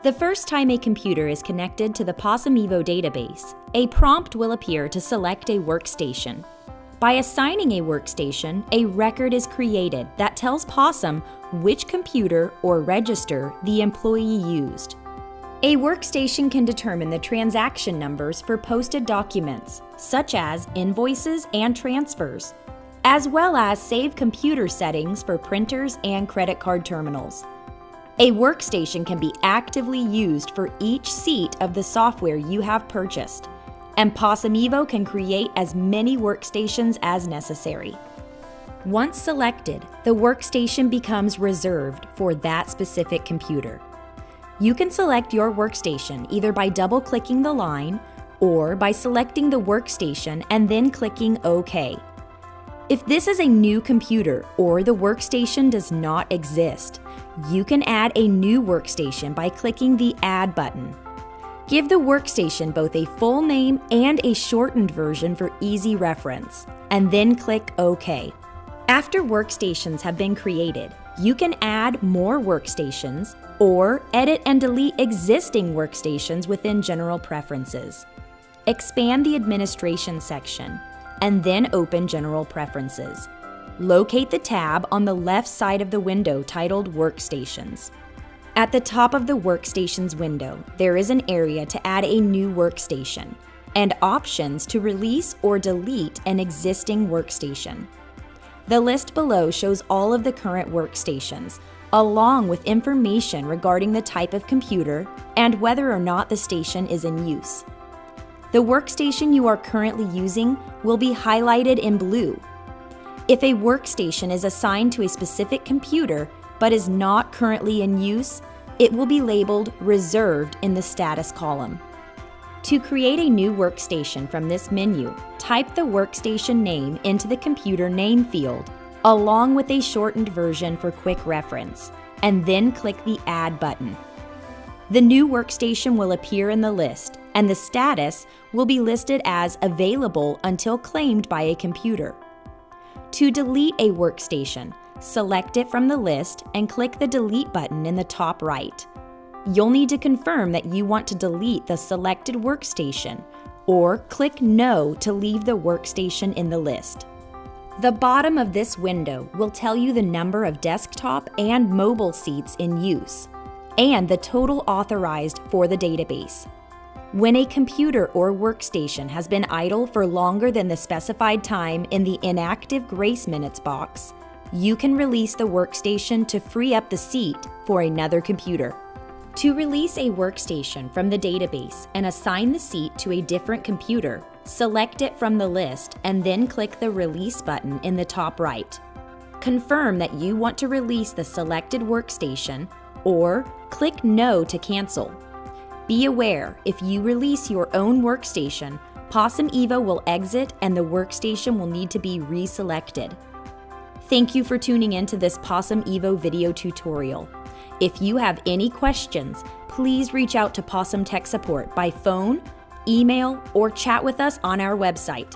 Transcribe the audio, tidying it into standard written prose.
The first time a computer is connected to the POSIM Evo database, a prompt will appear to select a workstation. By assigning a workstation, a record is created that tells POSIM which computer or register the employee used. A workstation can determine the transaction numbers for posted documents, such as invoices and transfers, as well as save computer settings for printers and credit card terminals. A workstation can be actively used for each seat of the software you have purchased, and POSIM Evo can create as many workstations as necessary. Once selected, the workstation becomes reserved for that specific computer. You can select your workstation either by double-clicking the line or by selecting the workstation and then clicking OK. If this is a new computer or the workstation does not exist, you can add a new workstation by clicking the Add button. Give the workstation both a full name and a shortened version for easy reference, and then click OK. After workstations have been created, you can add more workstations or edit and delete existing workstations within General Preferences. Expand the Administration section, and then open General Preferences. Locate the tab on the left side of the window titled Workstations. At the top of the Workstations window, there is an area to add a new workstation and options to release or delete an existing workstation. The list below shows all of the current workstations, along with information regarding the type of computer and whether or not the station is in use. The workstation you are currently using will be highlighted in blue. If a workstation is assigned to a specific computer but is not currently in use, it will be labeled Reserved in the status column. To create a new workstation from this menu, type the workstation name into the computer name field, along with a shortened version for quick reference, and then click the Add button. The new workstation will appear in the list, and the status will be listed as Available until claimed by a computer. To delete a workstation, select it from the list and click the Delete button in the top right. You'll need to confirm that you want to delete the selected workstation, or click No to leave the workstation in the list. The bottom of this window will tell you the number of desktop and mobile seats in use, and the total authorized for the database. When a computer or workstation has been idle for longer than the specified time in the Inactive Grace Minutes box, you can release the workstation to free up the seat for another computer. To release a workstation from the database and assign the seat to a different computer, select it from the list and then click the Release button in the top right. Confirm that you want to release the selected workstation, or click No to cancel. Be aware, if you release your own workstation, POSIM Evo will exit and the workstation will need to be reselected. Thank you for tuning in to this POSIM Evo video tutorial. If you have any questions, please reach out to POSIM Tech Support by phone, email, or chat with us on our website.